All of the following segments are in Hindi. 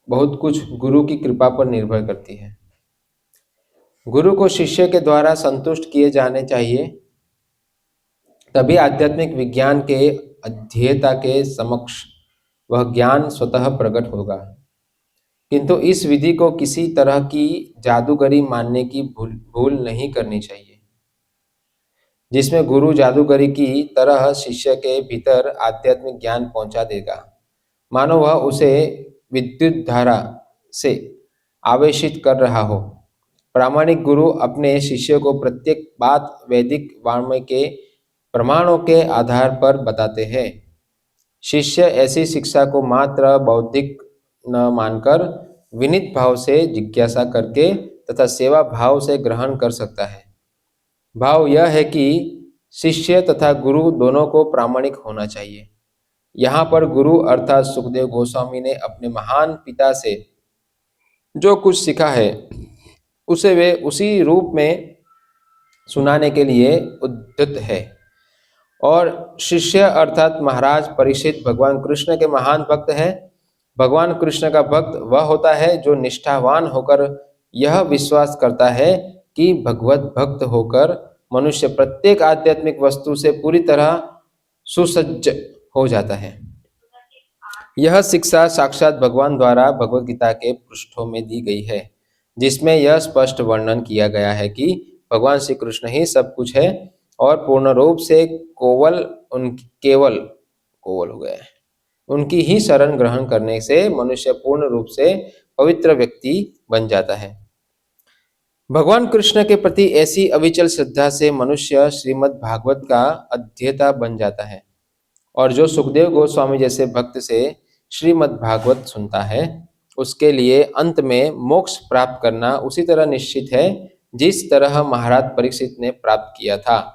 बहुत कुछ गुरु की कृपा पर निर्भर करती है। गुरु को शिष्य के द्वारा संतुष्ट किए जाने चाहिए, तभी आध्यात्मिक विज्ञान के अध्येता के समक्ष वह ज्ञान स्वतः प्रकट होगा। किंतु इस विधि को किसी तरह की जादूगरी मानने की भूल नहीं करनी चाहिए, जिसमें गुरु जादूगरी की तरह शिष्य के भीतर आध्यात्मिक ज्ञान पहुंचा देगा, मानो वह उसे विद्युत धारा से आवेशित कर रहा हो। प्रामाणिक गुरु अपने शिष्य को प्रत्येक बात वैदिक वाङ्मय के प्रमाणों के आधार पर बताते हैं। शिष्य ऐसी शिक्षा को मात्र बौद्धिक न मानकर विनीत भाव से जिज्ञासा करके तथा सेवा भाव से ग्रहण कर सकता है। भाव यह है कि शिष्य तथा गुरु दोनों को प्रामाणिक होना चाहिए। यहाँ पर गुरु अर्थात सुखदेव गोस्वामी ने अपने महान पिता से जो कुछ सीखा है उसे वे उसी रूप में सुनाने के लिए उद्यत है, और शिष्य अर्थात महाराज परीक्षित भगवान कृष्ण के महान भक्त हैं। भगवान कृष्ण का भक्त वह होता है जो निष्ठावान होकर यह विश्वास करता है कि भगवत भक्त होकर मनुष्य प्रत्येक आध्यात्मिक वस्तु से पूरी तरह सुसज्ज हो जाता है। यह शिक्षा साक्षात भगवान द्वारा भगवत गीता के पृष्ठों में दी गई है, जिसमें यह स्पष्ट वर्णन किया गया है कि भगवान श्री कृष्ण ही सब कुछ है और पूर्ण रूप से केवल हो गए हैं। उनकी ही शरण ग्रहण करने से मनुष्य पूर्ण रूप से पवित्र व्यक्ति बन जाता है। भगवान कृष्ण के प्रति ऐसी अविचल श्रद्धा से मनुष्य श्रीमद् भागवत का अध्येता बन जाता है, और जो सुखदेव गोस्वामी जैसे भक्त से श्रीमद् भागवत सुनता है उसके लिए अंत में मोक्ष प्राप्त करना उसी तरह निश्चित है जिस तरह महाराज परीक्षित ने प्राप्त किया था।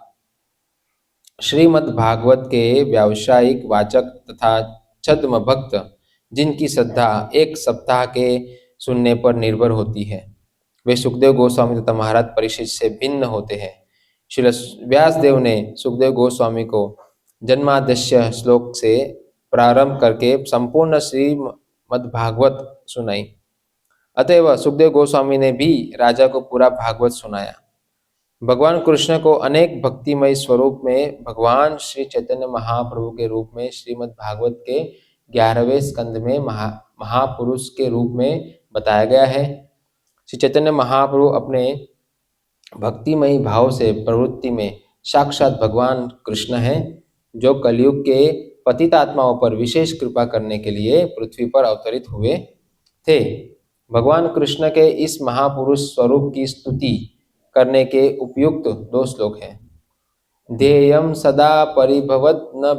श्रीमद् भागवत के व्यावसायिक वाचक तथा छद्म भक्त, जिनकी श्रद्धा एक सप्ताह के सुनने पर निर्भर होती है, वे सुखदेव गोस्वामी तथा महाराज परीक्षित से भिन्न होते हैं। श्री व्यासदेव ने सुखदेव गोस्वामी को जन्माद्यस्य श्लोक से प्रारंभ करके संपूर्ण श्रीमद्भागवत सुनाई। अतएव सुखदेव गोस्वामी ने भी राजा को पूरा भागवत सुनाया। भगवान कृष्ण को अनेक भक्तिमय स्वरूप में भगवान श्री चैतन्य महाप्रभु के रूप में श्रीमद् भागवत के 11वें स्कंद में महापुरुष के रूप में बताया गया है। श्री चैतन्य महाप्रभु अपने भक्तिमय भाव से प्रवृत्ति में साक्षात भगवान कृष्ण हैं, जो कलयुग के पतित आत्माओं पर विशेष कृपा करने के लिए पृथ्वी पर अवतरित हुए थे। भगवान कृष्ण के इस महापुरुष स्वरूप की स्तुति करने के उपयुक्त 2 श्लोक हैं। ध्येयं सदा परिभवत् न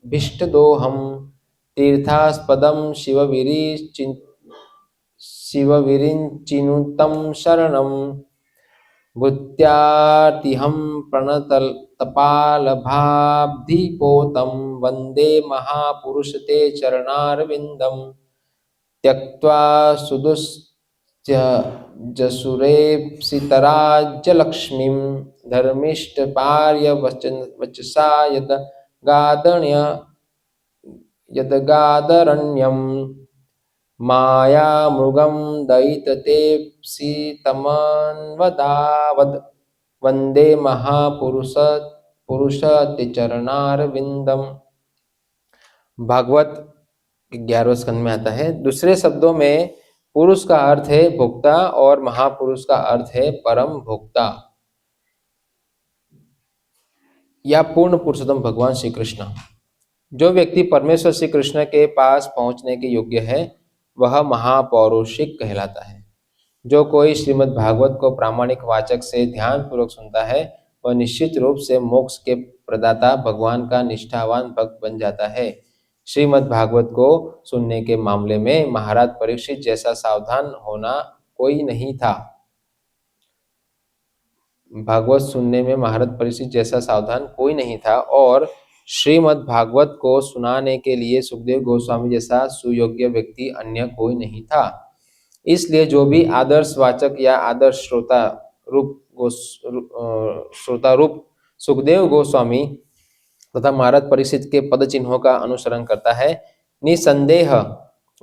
भीष्टदोहम तीर्थास्पदं शिवविरिञ्चिनुतं शरणं भूत्यार्तिहं प्रणतपालभाब्धिपोतं वन्दे महापुरुष ते चरणारविन्दं त्यक्त्वा सुदुश्चजसुरेप्सितराज्यलक्ष्मीं धर्मिष्ठपार्यवचसा यदगादरण्यं मायामृगं दयिततेप्सितमन्वदावद् वन्दे महापुरुषते चरणारविन्दम। भागवत 11वें स्कंद में आता है। दूसरे शब्दों में पुरुष का अर्थ है भोक्ता और महापुरुष का अर्थ है परम भोक्ता या पूर्ण पुरुषोत्तम भगवान श्री कृष्ण। जो व्यक्ति परमेश्वर श्री कृष्ण के पास पहुंचने के योग्य है वह महापौरुषिक कहलाता है। जो कोई श्रीमद् भागवत को प्रामाणिक वाचक से ध्यान पूर्वक सुनता है वह निश्चित रूप से मोक्ष के प्रदाता भगवान का निष्ठावान भक्त बन जाता है। श्रीमद् भागवत को सुनने के मामले में महाराज परीक्षित जैसा सावधान होना कोई नहीं था। भागवत सुनने में महाराज परीक्षित जैसा सावधान कोई नहीं था और श्रीमद् भागवत को सुनाने के लिए सुखदेव गोस्वामी जैसा सुयोग्य व्यक्ति अन्य कोई नहीं था। इसलिए जो भी आदर्शवाचक या आदर्श श्रोता रूप सुखदेव गोस्वामी तथा महाराज परीक्षित के पद चिन्हों का अनुसरण करता है, निसंदेह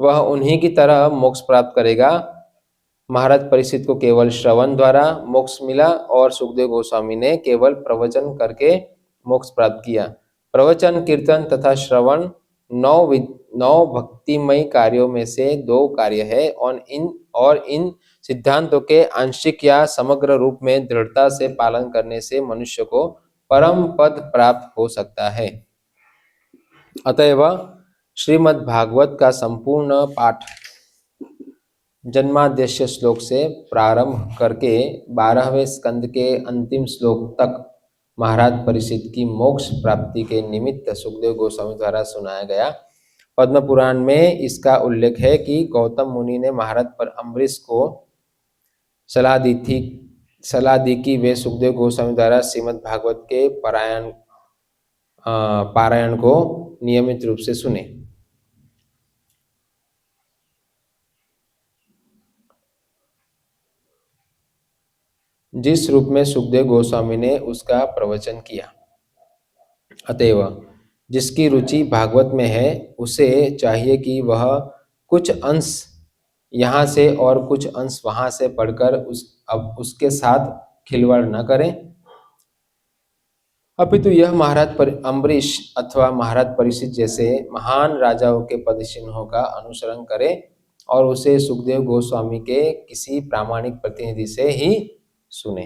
वह उन्हीं की तरह मोक्ष प्राप्त करेगा। महाराज परीक्षित को केवल श्रवण द्वारा मोक्ष मिला और सुखदेव गोस्वामी ने केवल प्रवचन करके मोक्ष प्राप्त किया। प्रवचन, कीर्तन तथा श्रवण नौ भक्तिमय कार्यों में से 2 कार्य है और इन सिद्धांतों के आंशिक या समग्र रूप में दृढ़ता से पालन करने से मनुष्य को परम पद प्राप्त हो सकता है। अतएव श्रीमद् भागवत का संपूर्ण पाठ जन्माद्यस्य श्लोक से प्रारंभ करके 12वें स्कंद के अंतिम श्लोक तक महाराज परीक्षित की मोक्ष प्राप्ति के निमित्त सुखदेव गोस्वामी द्वारा सुनाया गया। पद्म पुराण में इसका उल्लेख है कि गौतम मुनि ने महाराज पर अम्बरीश को सलाह दी कि वे सुखदेव गोस्वामी द्वारा श्रीमद् भागवत के पारायण को नियमित रूप से सुने। जिस रूप में सुखदेव गोस्वामी ने उसका प्रवचन किया। अतएव जिसकी रुचि भागवत में है उसे चाहिए कि वह कुछ अंश यहाँ से और कुछ अंश वहाँ से पढ़कर उसके साथ खिलवाड़ न करें, अपितु यह महाराज अम्बरीश अथवा महाराज परीक्षित जैसे महान राजाओं के पदचिन्हों का अनुसरण करे और उसे सुखदेव गोस्वामी के किसी प्रामाणिक प्रतिनिधि से ही सुने।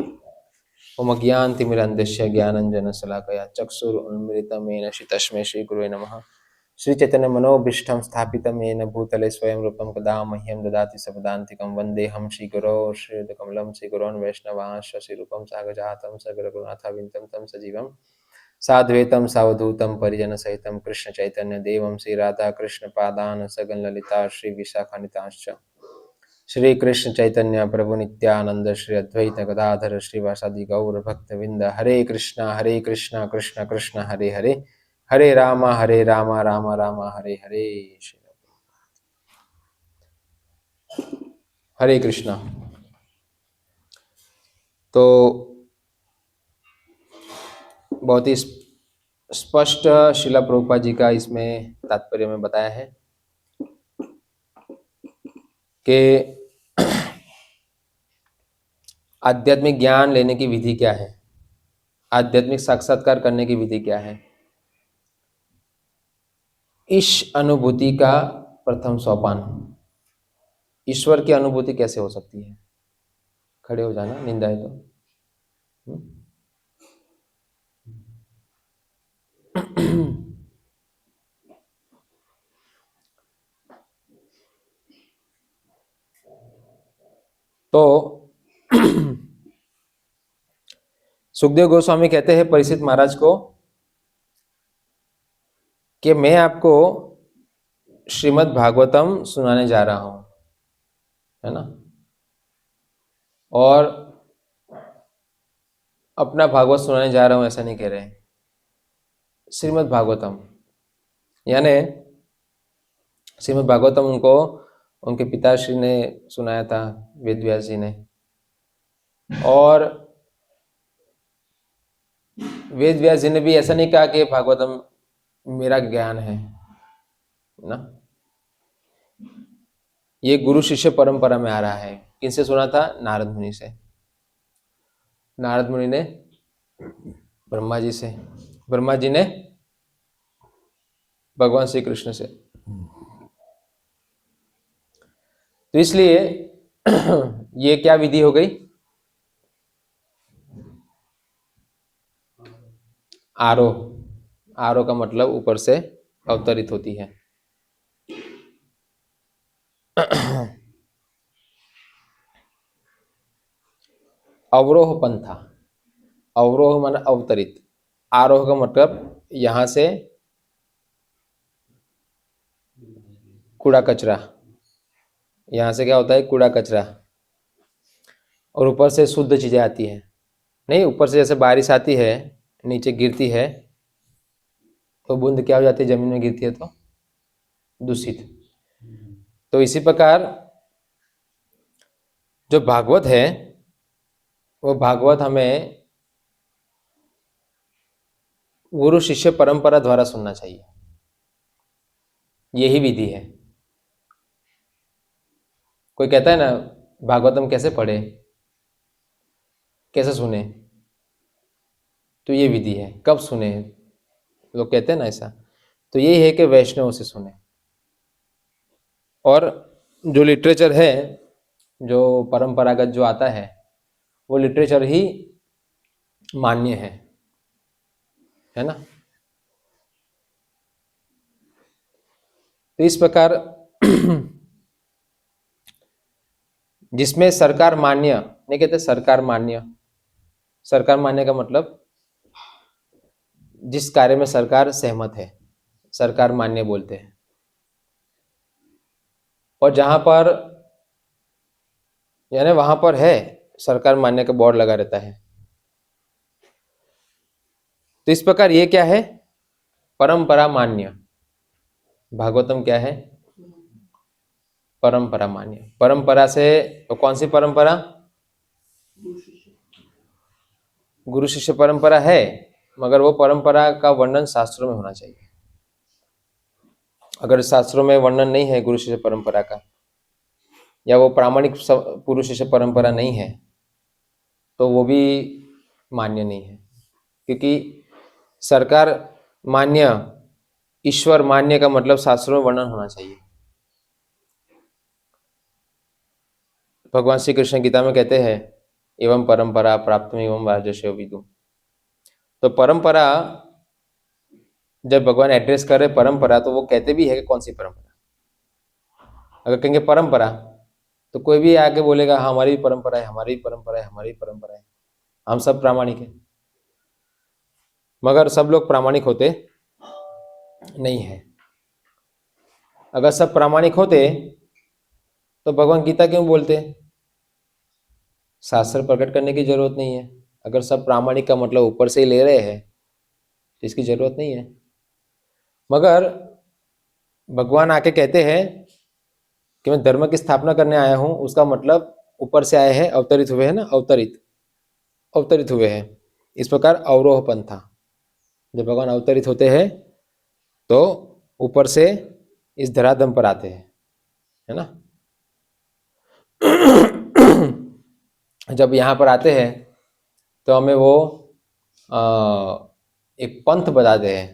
ओम अज्ञानतिमिरन्धस्य ज्ञानाञ्जनशलाकया चक्षुरुन्मीलितं येन तस्मै श्रीगुरुवे नमः। श्रीचैतन्य मनोभीष्टं स्थापितं येन भूतले स्वयं रूपं कदा मह्यं ददाति सपदान्तिकं वन्देऽहं श्रीगुरो श्रीयुतकमलं श्रीगुरोन् वैष्णवांश्च श्रीरूपं साग्रजातं सगुरुनाथाविन्दं तं सजीवं साद्वैतं सावधूतं परिजनसहितं कृष्णचैतन्यदेवं श्रीराधाकृष्णपादान् सगणललिता श्रीविशाखान्वितांश्च श्री कृष्ण चैतन्य प्रभु नित्यानंद श्री अद्वैत गदाधर श्रीवासादि गौर भक्तविंद। हरे कृष्णा कृष्ण कृष्ण हरे हरे, हरे राम राम राम हरे हरे। हरे कृष्णा। तो बहुत ही स्पष्ट शिला प्रभुपाद जी का इसमें तात्पर्य में बताया है कि आध्यात्मिक ज्ञान लेने की विधि क्या है, आध्यात्मिक साक्षात्कार करने की विधि क्या है। इस अनुभूति का प्रथम सोपान, ईश्वर की अनुभूति कैसे हो सकती है। खड़े हो जाना, निंदा है तो सुखदेव गोस्वामी कहते हैं परीक्षित महाराज को कि मैं आपको श्रीमद् भागवतम सुनाने जा रहा हूं, है ना, और अपना भागवत सुनाने जा रहा हूं ऐसा नहीं कह रहे हैं। श्रीमद् भागवतम यानी श्रीमद् भागवतम उनको उनके पिताश्री ने सुनाया था, वेद व्यास जी ने, और वेद व्यास जी ने भी ऐसा नहीं कहा कि भागवतम मेरा ज्ञान है ना। ये गुरु शिष्य परंपरा में आ रहा है। किनसे सुना था? नारद मुनि से। नारद मुनि ने ब्रह्मा जी से, ब्रह्मा जी ने भगवान श्री कृष्ण से। तो इसलिए ये क्या विधि हो गई? आरोह। आरोह का मतलब ऊपर से अवतरित होती है। अवरोह पंथा, अवरोह माना अवतरित, आरोह का मतलब यहां से कूड़ा कचरा, यहां से क्या होता है? कूड़ा कचरा, और ऊपर से शुद्ध चीजें आती है। नहीं, ऊपर से जैसे बारिश आती है, नीचे गिरती है तो बूंद क्या हो जाती है? जमीन में गिरती है तो दूषित। तो इसी प्रकार जो भागवत है वो भागवत हमें गुरु शिष्य परंपरा द्वारा सुनना चाहिए। यही विधि है। कोई कहता है ना भागवतम कैसे पढ़े, कैसे सुने, तो ये विधि है। कब सुने, लोग कहते हैं ना ऐसा, तो यही है कि वैष्णव से सुने। और जो लिटरेचर है, जो परंपरागत जो आता है, वो लिटरेचर ही मान्य है ना। तो इस प्रकार जिसमें सरकार मान्य नहीं कहते, सरकार मान्य, सरकार मान्य का मतलब जिस कार्य में सरकार सहमत है, सरकार मान्य बोलते हैं। और जहां पर यानी वहां पर है सरकार मान्य का बोर्ड लगा रहता है। तो इस प्रकार ये क्या है, परंपरा मान्य। भागवतम क्या है, परंपरा मान्य। परंपरा से तो कौन सी परंपरा, गुरु शिष्य परंपरा है, मगर वो परंपरा का वर्णन शास्त्रों में होना चाहिए। अगर शास्त्रों में वर्णन नहीं है गुरु शिष्य परंपरा का, या वो प्रामाणिक पुरुष शिष्य परंपरा नहीं है, तो वो भी मान्य नहीं है। क्योंकि सरकार मान्य, ईश्वर मान्य का मतलब शास्त्रों में वर्णन होना चाहिए। भगवान श्री कृष्ण गीता में कहते हैं एवं परंपरा प्राप्त एवं राजस्व विदुम। तो परंपरा जब भगवान एड्रेस कर रहे परंपरा, तो वो कहते भी है कि कौन सी परंपरा। अगर कहेंगे परंपरा, तो कोई भी आगे बोलेगा हमारी भी परंपरा है, हमारी भी परंपरा है, हमारी भी परंपरा है, हम सब प्रामाणिक है। मगर सब लोग प्रामाणिक होते नहीं है। अगर सब प्रामाणिक होते तो भगवान गीता क्यों बोलते, शास्त्र प्रकट करने की जरूरत नहीं है। अगर सब प्रामाणिक का मतलब ऊपर से ही ले रहे हैं तो इसकी जरूरत नहीं है। मगर भगवान आके कहते हैं कि मैं धर्म की स्थापना करने आया हूं, उसका मतलब ऊपर से आए हैं, अवतरित हुए हैं ना, अवतरित हुए हैं। इस प्रकार अवरोह पंथा, जब भगवान अवतरित होते हैं तो ऊपर से इस धरातल पर आते हैं, है ना। जब यहाँ पर आते हैं तो हमें वो एक पंथ बताते हैं,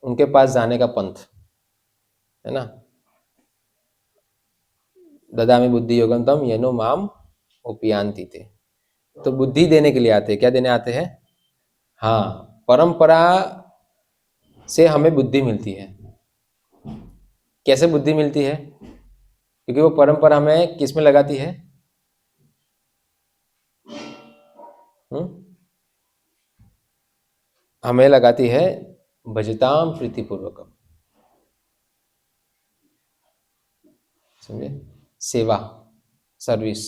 उनके पास जाने का पंथ, है ना। ददामि बुद्धि योगम तम येनो माम उपयान्ति ते। तो बुद्धि देने के लिए आते हैं। क्या देने आते हैं, हाँ, परंपरा से हमें बुद्धि मिलती है। कैसे बुद्धि मिलती है, क्योंकि वो परंपरा हमें किस में लगाती है, हमें लगाती है भजताम प्रीतिपूर्वकम, समझे, सेवा, सर्विस।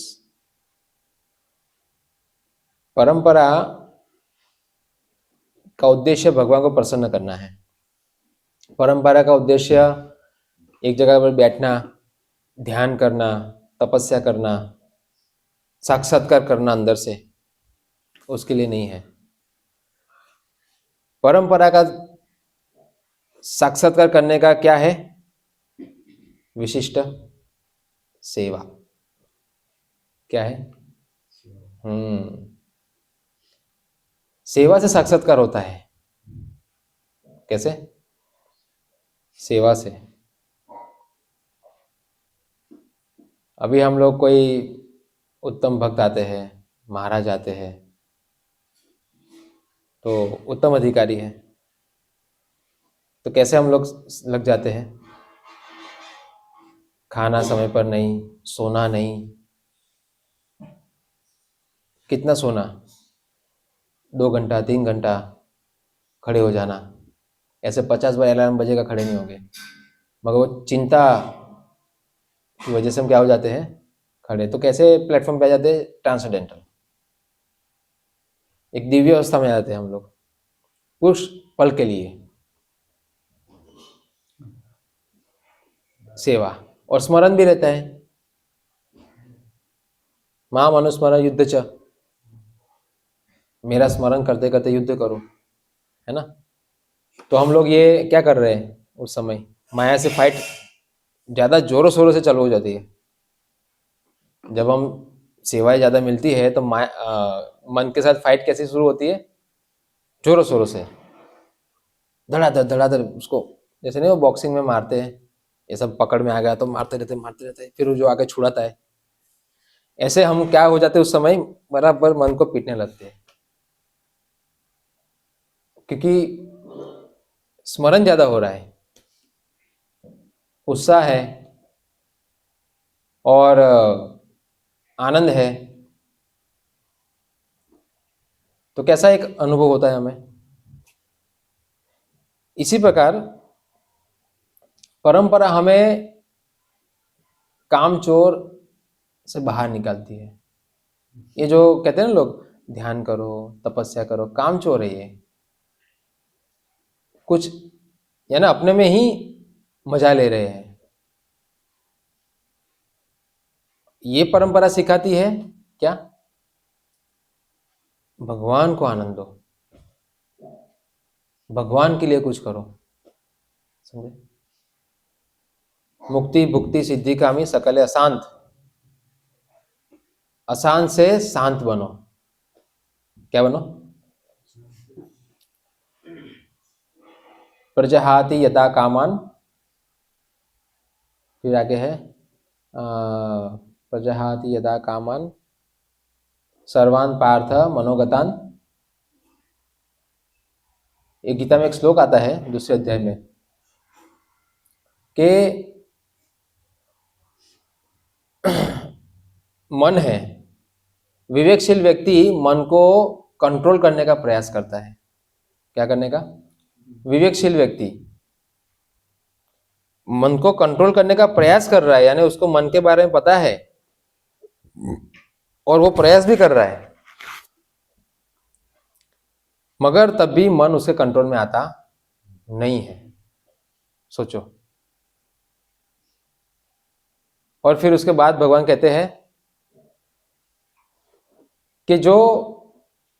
परंपरा का उद्देश्य भगवान को प्रसन्न करना है। परंपरा का उद्देश्य एक जगह पर बैठना, ध्यान करना, तपस्या करना, साक्षात्कार करना अंदर से, उसके लिए नहीं है। परंपरा का साक्षात्कार करने का क्या है, विशिष्ट सेवा। क्या है, सेवा से साक्षात्कार होता है। कैसे, सेवा से। अभी हम लोग कोई उत्तम भक्त आते हैं, महाराज आते हैं, तो उत्तम अधिकारी है, तो कैसे हम लोग लग जाते हैं, खाना समय पर नहीं, सोना नहीं। कितना सोना, 2 घंटा 3 घंटा खड़े हो जाना। ऐसे 50 बार अलार्म बजेगा, खड़े नहीं होंगे, मगर वो चिंता की वजह से हम क्या हो जाते हैं, खड़े। तो कैसे प्लेटफॉर्म पे आ जाते हैं, ट्रांसडेंटल, एक दिव्य अवस्था में आ जाते हैं हम लोग कुछ पल के लिए। सेवा और स्मरण भी रहता है, माम अनुस्मरण युद्ध च, मेरा स्मरण करते करते युद्ध करो, है ना। तो हम लोग ये क्या कर रहे हैं, उस समय माया से फाइट ज़्यादा जोरों शोरों से चालू हो जाती है। जब हम सेवाएं ज़्यादा मिलती है तो मन के साथ फाइट कैसे शुरू होती है? जोरों शोरों से, धड़ाधड़ उसको, जैसे नहीं वो बॉक्सिंग में मारते हैं, ये सब पकड़ में आ गया तो मारते रहते हैं, फिर वो जो आगे छुड़ाता है, ऐसे हम क्या हो जाते हैं उस समय, बराबर मन को पीटने लगते हैं, क्योंकि स्मरण ज्यादा हो रहा है, उत्साह है और आनंद है। तो कैसा एक अनुभव होता है हमें। इसी प्रकार परंपरा हमें कामचोर से बाहर निकालती है। ये जो कहते हैं ना लोग, ध्यान करो, तपस्या करो, कामचोर है ये, कुछ या ना अपने में ही मजा ले रहे हैं। ये परंपरा सिखाती है क्या? भगवान को आनंद दो, भगवान के लिए कुछ करो, समझे? मुक्ति भुक्ति सिद्धि कामी सकले अशांत, अशांत से शांत बनो। क्या बनो? प्रजहाति यदा कामान, फिर आगे है प्रजहाति यदा कामान सर्वान पार्थ मनोगतान। एक गीता में एक श्लोक आता है दूसरे अध्याय में कि मन है, विवेकशील व्यक्ति मन को कंट्रोल करने का प्रयास करता है। क्या करने का? विवेकशील व्यक्ति मन को कंट्रोल करने का प्रयास कर रहा है, यानी उसको मन के बारे में पता है और वो प्रयास भी कर रहा है, मगर तब भी मन उसके कंट्रोल में आता नहीं है। सोचो। और फिर उसके बाद भगवान कहते हैं कि जो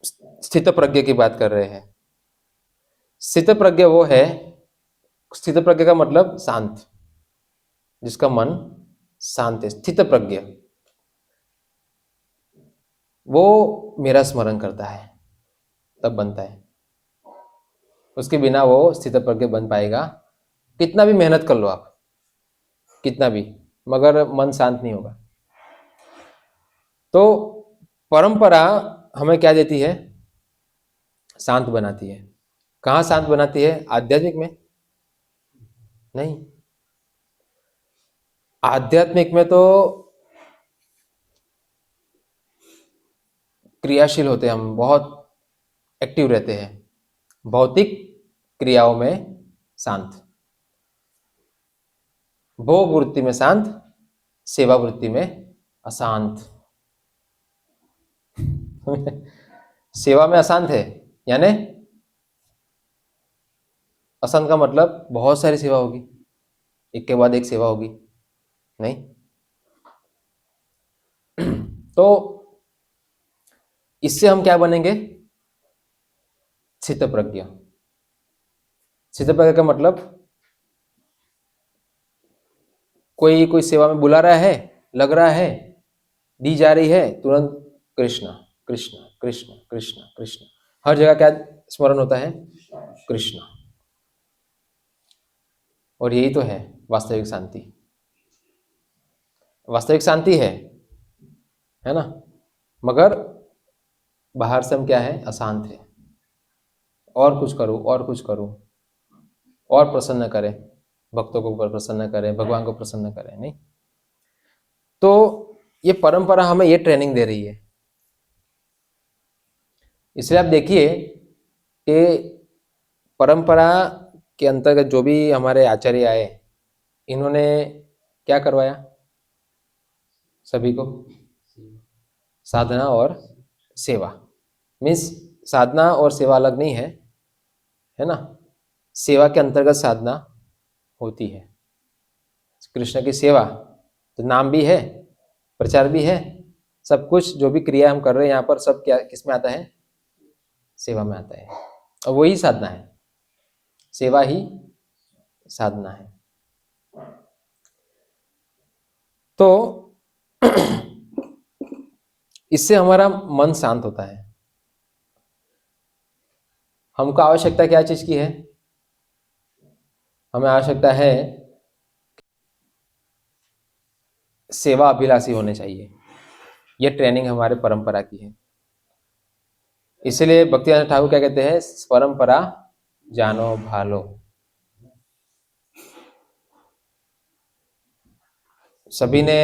स्थित प्रज्ञ की बात कर रहे हैं, स्थित प्रज्ञ वो है, स्थित प्रज्ञ का मतलब शांत, जिसका मन शांत है, स्थित प्रज्ञ, वो मेरा स्मरण करता है तब बनता है। उसके बिना वो स्थित प्रज्ञ बन पाएगा, कितना भी मेहनत कर लो आप, कितना भी, मगर मन शांत नहीं होगा। तो परंपरा हमें क्या देती है? शांत बनाती है। कहाँ शांत बनाती है? आध्यात्मिक में नहीं। आध्यात्मिक में तो क्रियाशील होते हैं हम, बहुत एक्टिव रहते हैं। भौतिक क्रियाओं में शांत, भोग वृत्ति में शांत, सेवा वृत्ति में अशांत। सेवा में अशांत है, यानी अशांत का मतलब बहुत सारी सेवा होगी, एक के बाद एक सेवा होगी, नहीं। तो इससे हम क्या बनेंगे? स्थित प्रज्ञ। स्थित प्रज्ञ का मतलब कोई सेवा में बुला रहा है, लग रहा है, दी जा रही है, तुरंत कृष्ण कृष्ण कृष्ण कृष्ण कृष्ण, हर जगह क्या स्मरण होता है? कृष्ण। और यही तो है वास्तविक शांति। वास्तविक शांति है ना, मगर बाहर से हम क्या है? अशांत है। और कुछ करो, और कुछ करो, और प्रसन्न करें, भक्तों को प्रसन्न करें, भगवान को प्रसन्न करें, नहीं। तो ये परंपरा हमें ये ट्रेनिंग दे रही है। इसलिए आप देखिए कि परंपरा के अंतर्गत जो भी हमारे आचार्य आए, इन्होंने क्या करवाया सभी को? साधना और सेवा। मीन्स साधना और सेवा अलग नहीं है ना। सेवा के अंतर्गत साधना होती है। कृष्ण की सेवा तो नाम भी है, प्रचार भी है, सब कुछ जो भी क्रिया हम कर रहे हैं यहाँ पर, सब क्या किस में आता है? सेवा में आता है। और वही साधना है, सेवा ही साधना है। तो इससे हमारा मन शांत होता है। हमको आवश्यकता क्या चीज की है? हमें आवश्यकता है सेवा अभिलाषी होने चाहिए। यह ट्रेनिंग हमारे परंपरा की है। इसलिए भक्तिनाथ ठाकुर क्या कहते हैं? परंपरा जानो भालो। सभी ने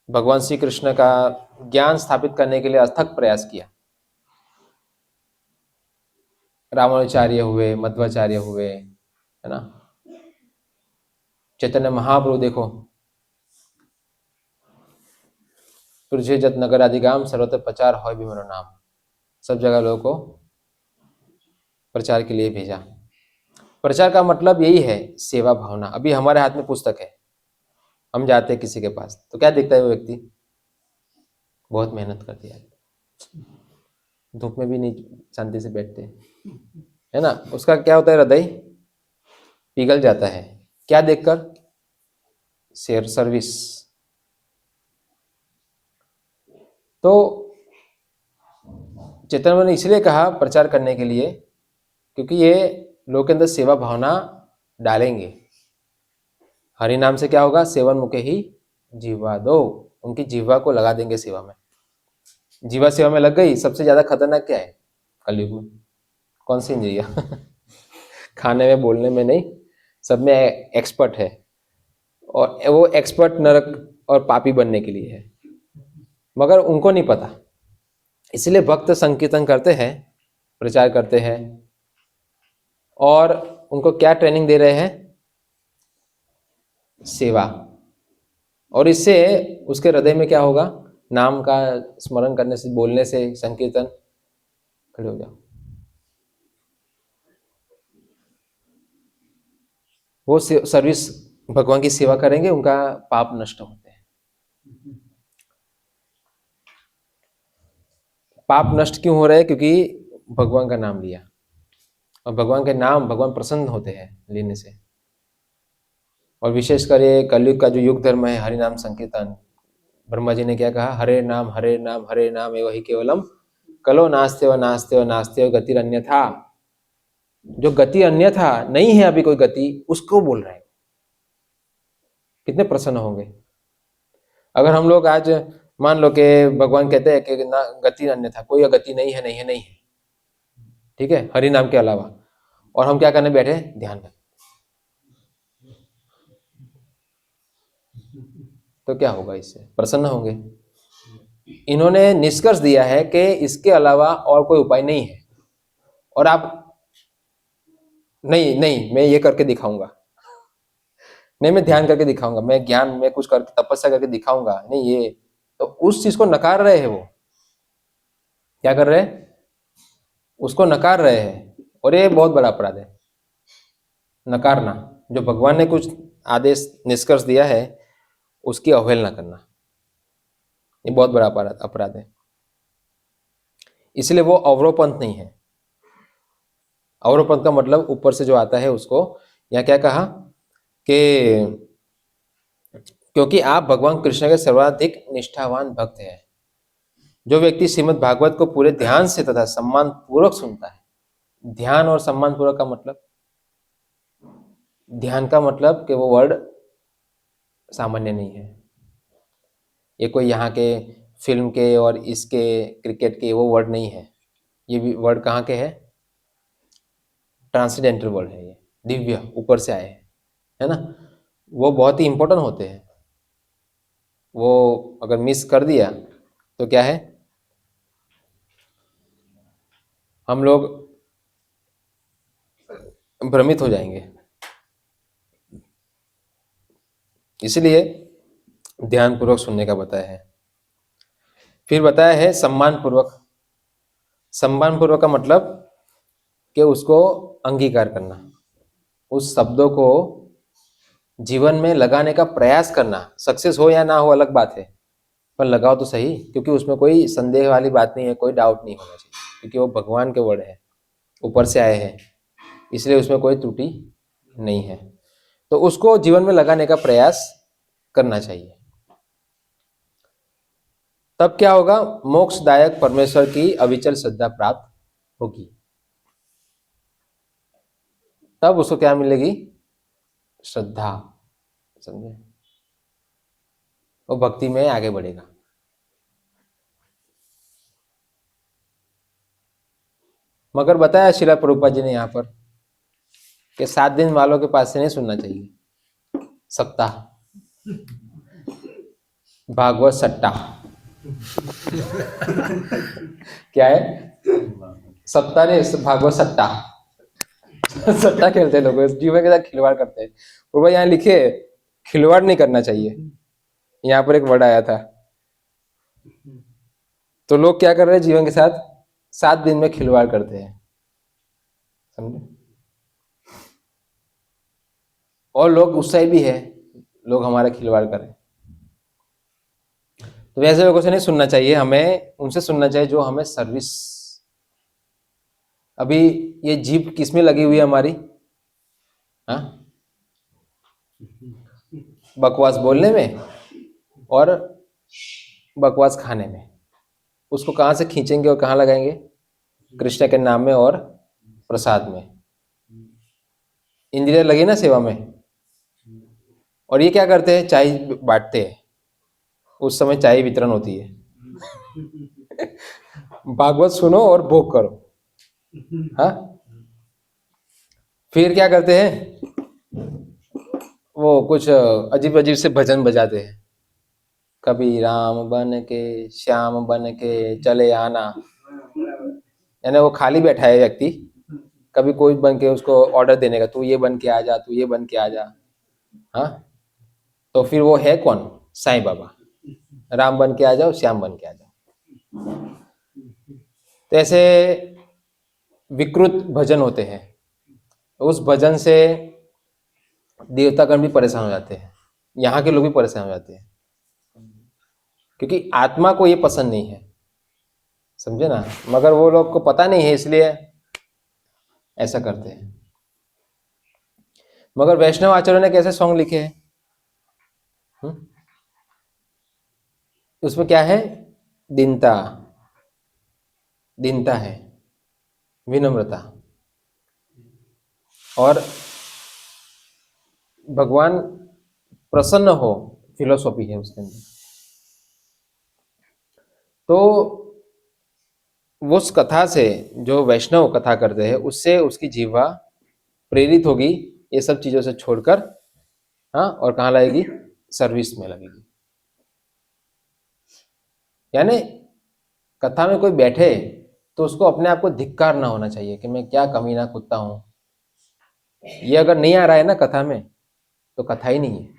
भगवान श्री कृष्ण का ज्ञान स्थापित करने के लिए अथक प्रयास किया। रामानुचार्य हुए, मध्वाचार्य हुए, है ना, चैतन्य महाप्रभु देखो, तुझे जत नगर अधिगाम सर्वत्र प्रचार हो भी मनो नाम, सब जगह लोगों को प्रचार के लिए भेजा। प्रचार का मतलब यही है, सेवा भावना। अभी हमारे हाथ में पुस्तक है, हम जाते हैं किसी के पास तो क्या दिखता है? वो व्यक्ति बहुत मेहनत कर दिया, धूप में भी नहीं शांति से बैठते, है ना। उसका क्या होता है? हृदय पिघल जाता है। क्या देखकर? Share service. तो चैतन्य ने इसलिए कहा प्रचार करने के लिए, क्योंकि ये लोगों के अंदर सेवा भावना डालेंगे। हरि नाम से क्या होगा? सेवन मुखे ही जीवा दो। उनकी जीवा को लगा देंगे सेवा में। जीवा सेवा में लग गई। सबसे ज्यादा खतरनाक क्या है कलयुग में? कौन सी इंद्रिया? खाने में, बोलने में नहीं, सब में एक्सपर्ट है। और वो एक्सपर्ट नरक और पापी बनने के लिए है, मगर उनको नहीं पता। इसलिए भक्त संकीर्तन करते हैं, प्रचार करते हैं, और उनको क्या ट्रेनिंग दे रहे हैं? सेवा। और इससे उसके हृदय में क्या होगा? नाम का स्मरण करने से, बोलने से, संकीर्तन। खड़े हो जाओ। वो सर्विस, भगवान की सेवा करेंगे, उनका पाप नष्ट होते हैं। पाप नष्ट क्यों हो रहे हैं? क्योंकि भगवान का नाम लिया, और भगवान के नाम, भगवान प्रसन्न होते हैं लेने से। और विशेषकर ये कलयुग का जो युग धर्म है, हरि नाम संकीर्तन। ब्रह्मा जी ने क्या कहा? हरे नाम हरे नाम हरे नाम एवं ही केवलम कलो नास्ते व नास्ते व नास्ते व गति अन्यथा। जो गति अन्यथा नहीं है, अभी कोई गति, उसको बोल रहे हैं। कितने प्रसन्न होंगे अगर हम लोग आज मान लो कि भगवान कहते हैं कि ना गति अन्यथा, कोई गति नहीं है, नहीं है, नहीं है, ठीक है, हरि नाम के अलावा, और हम क्या करने बैठे? ध्यान में। तो क्या होगा? इससे प्रसन्न होंगे। इन्होंने निष्कर्ष दिया है कि इसके अलावा और कोई उपाय नहीं है। और आप नहीं नहीं, मैं ये करके दिखाऊंगा, नहीं मैं ध्यान करके दिखाऊंगा, मैं ज्ञान में कुछ करके तपस्या करके दिखाऊंगा, नहीं ये, तो उस चीज को नकार रहे हैं। वो क्या कर रहे हैं? उसको नकार रहे हैं। और ये बहुत बड़ा अपराध है, नकारना। जो भगवान ने कुछ आदेश, निष्कर्ष दिया है, उसकी अवहेलना करना, ये बहुत बड़ा अपराध है। इसलिए वो अवरोपंथ नहीं है। अवरोपंथ का मतलब ऊपर से जो आता है उसको, या क्या कहा कि क्योंकि आप भगवान कृष्ण के सर्वाधिक निष्ठावान भक्त हैं। जो व्यक्ति श्रीमद् भागवत को पूरे ध्यान से तथा सम्मान पूर्वक सुनता है। ध्यान और सम्मान पूर्वक का मतलब, ध्यान का मतलब कि वो वर्ड सामान्य नहीं है। ये कोई यहाँ के फिल्म के और इसके क्रिकेट के वो वर्ड नहीं है। ये भी वर्ड कहाँ के है? ट्रांसेंडेंटल वर्ड है, ये दिव्य, ऊपर से आए हैं, है ना। वो बहुत ही इंपॉर्टेंट होते हैं। वो अगर मिस कर दिया तो क्या है? हम लोग भ्रमित हो जाएंगे। इसलिए ध्यान पूर्वक सुनने का बताया है। फिर बताया है सम्मान पूर्वक। सम्मान पूर्वक का मतलब कि उसको अंगीकार करना, उस शब्दों को जीवन में लगाने का प्रयास करना। सक्सेस हो या ना हो अलग बात है, पर लगाओ तो सही, क्योंकि उसमें कोई संदेह वाली बात नहीं है, कोई डाउट नहीं होना चाहिए, क्योंकि वो भगवान के वर्ड है, ऊपर से आए हैं, इसलिए उसमें कोई त्रुटि नहीं है। तो उसको जीवन में लगाने का प्रयास करना चाहिए। तब क्या होगा? मोक्षदायक परमेश्वर की अविचल श्रद्धा प्राप्त होगी। तब उसको क्या मिलेगी? श्रद्धा। समझे? वो भक्ति में आगे बढ़ेगा। मगर बताया शिला प्रभुपाद जी ने यहाँ पर कि 7 दिन वालों के पास से नहीं सुनना चाहिए। सप्ताह, भागवत सट्टा। क्या है? सप्ताह नहीं, भागवत सट्टा। सट्टा खेलते हैं लोग, जीवन के साथ खिलवाड़ करते हैं। वो भाई यहाँ लिखे खिलवाड़ नहीं करना चाहिए, यहाँ पर एक वर्ड आया था। तो लोग क्या कर रहे हैं जीवन के साथ? 7 दिन में खिलवाड़ करते हैं। समझे? और लोग उत्साही भी है, लोग हमारा खिलवाड़ करें। तो वैसे लोगों से नहीं सुनना चाहिए, हमें उनसे सुनना चाहिए जो हमें सर्विस। अभी ये जीभ किसमें लगी हुई है हमारी? हाँ, बकवास बोलने में और बकवास खाने में। उसको कहाँ से खींचेंगे और कहाँ लगाएंगे? कृष्ण के नाम में और प्रसाद में। इंद्रिय लगी ना सेवा में। और ये क्या करते हैं? चाय बांटते हैं, उस समय चाय वितरण होती है। भागवत सुनो और भोग करो। हाँ, फिर क्या करते हैं? वो कुछ अजीब अजीब से भजन बजाते हैं। कभी राम बन के श्याम बन के चले आना, यानी वो खाली बैठा है व्यक्ति, कभी कोई बन के उसको ऑर्डर देने का, तू ये बन के आ जा, तू ये बन के आ जा। हाँ, तो फिर वो है कौन? साईं बाबा। राम बन के आ जाओ, श्याम बन के आ जाओ। तो ऐसे विकृत भजन होते हैं। उस भजन से देवतागण भी परेशान हो जाते हैं, यहाँ के लोग भी परेशान हो जाते हैं, क्योंकि आत्मा को ये पसंद नहीं है। समझे ना? मगर वो लोग को पता नहीं है, इसलिए ऐसा करते हैं। मगर वैष्णव आचार्यों ने कैसे सॉन्ग लिखे हैं? उसमें क्या है? दीनता, दीनता है, विनम्रता, और भगवान प्रसन्न हो, फिलोसॉफी है उसके अंदर। तो उस कथा से, जो वैष्णव कथा करते हैं, उससे उसकी जीवा प्रेरित होगी ये सब चीजों से छोड़कर। हाँ, और कहाँ लगेगी? सर्विस में लगेगी। यानी कथा में कोई बैठे तो उसको अपने आप को धिक्कार ना होना चाहिए कि मैं क्या कमीना कुत्ता हूं। ये अगर नहीं आ रहा है ना कथा में, तो कथा ही नहीं है।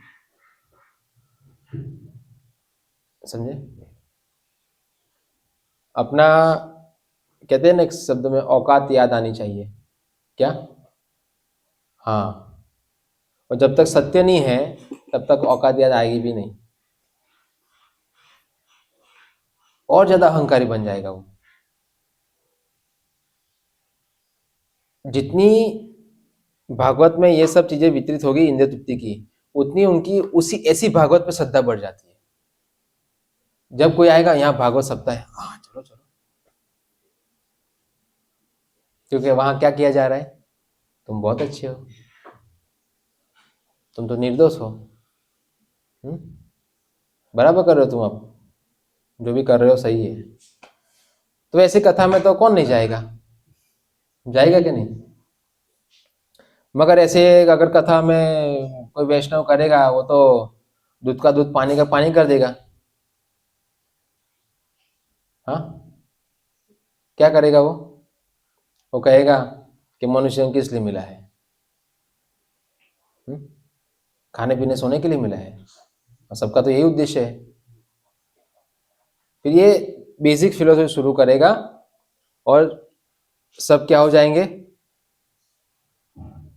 समझे? अपना कहते हैं ना एक शब्द में, औकात याद आनी चाहिए। क्या? हाँ, और जब तक सत्य नहीं है तब तक औकात याद आएगी भी नहीं, और ज्यादा अहंकारी बन जाएगा वो। जितनी भागवत में ये सब चीजें वितरित होगी इंद्रिय तृप्ति की, उतनी उनकी उसी ऐसी भागवत पे श्रद्धा बढ़ जाती है। जब कोई आएगा यहाँ भागवत सप्ताह है, हाँ चलो चलो, क्योंकि वहां क्या किया जा रहा है? तुम बहुत अच्छे हो, तुम तो निर्दोष हो, बराबर कर रहे हो तुम, अब जो भी कर रहे हो सही है। तो ऐसी कथा में तो कौन नहीं जाएगा? जाएगा कि नहीं? मगर ऐसे अगर कथा में कोई वैष्णव करेगा, वो तो दूध का दूध पानी का पानी कर देगा। हाँ, क्या करेगा वो कहेगा कि मनुष्य को किस लिए मिला है? खाने पीने सोने के लिए मिला है, और सबका तो यही उद्देश्य है। फिर ये बेसिक फिलोसफी शुरू करेगा और सब क्या हो जाएंगे?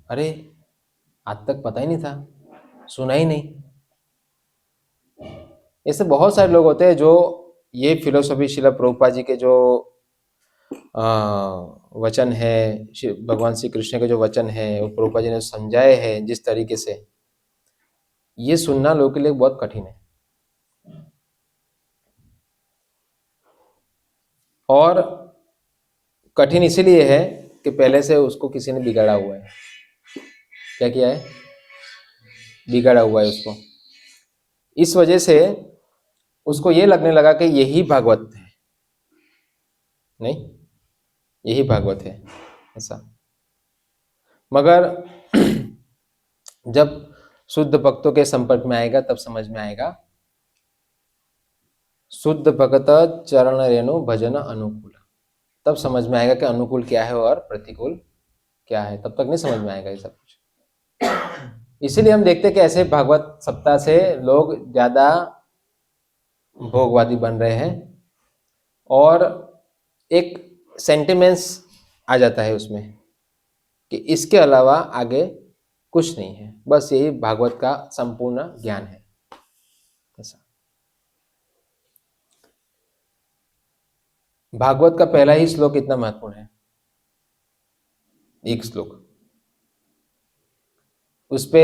अरे आज तक पता ही नहीं था, सुना ही नहीं। ऐसे बहुत सारे लोग होते हैं जो ये फिलोसफी, शिला प्रभुपाद जी के जो वचन है, भगवान श्री कृष्ण के जो वचन है, वो प्रभुपाद जी ने समझाए हैं जिस तरीके से, ये सुनना लोगों के लिए बहुत कठिन है। और कठिन इसीलिए है कि पहले से उसको किसी ने बिगाड़ा हुआ है। क्या किया है? बिगाड़ा हुआ है उसको। इस वजह से उसको ये लगने लगा कि यही भागवत है। नहीं, यही भागवत है ऐसा। मगर जब शुद्ध भक्तों के संपर्क में आएगा तब समझ में आएगा, शुद्ध भगत चरण रेणु भजन अनुकूल, तब समझ में आएगा कि अनुकूल क्या है और प्रतिकूल क्या है। तब तक नहीं समझ में आएगा ये सब कुछ। इसीलिए हम देखते हैं कि ऐसे भागवत सप्ताह से लोग ज्यादा भोगवादी बन रहे हैं और एक सेंटिमेंट्स आ जाता है उसमें कि इसके अलावा आगे कुछ नहीं है, बस यही भागवत का संपूर्ण ज्ञान है ऐसा। भागवत का पहला ही श्लोक इतना महत्वपूर्ण है, एक श्लोक, उस पे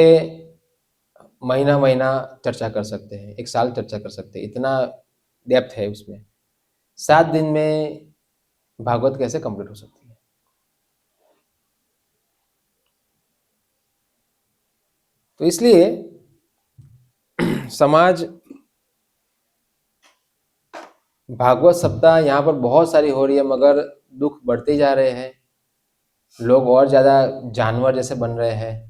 महीना महीना चर्चा कर सकते हैं, एक साल चर्चा कर सकते हैं, इतना डेप्थ है उसमें। 7 दिन में भागवत कैसे कंप्लीट हो सकती है? तो इसलिए समाज भागवत सप्ताह यहाँ पर बहुत सारी हो रही है, मगर दुख बढ़ते जा रहे हैं, लोग और ज्यादा जानवर जैसे बन रहे हैं,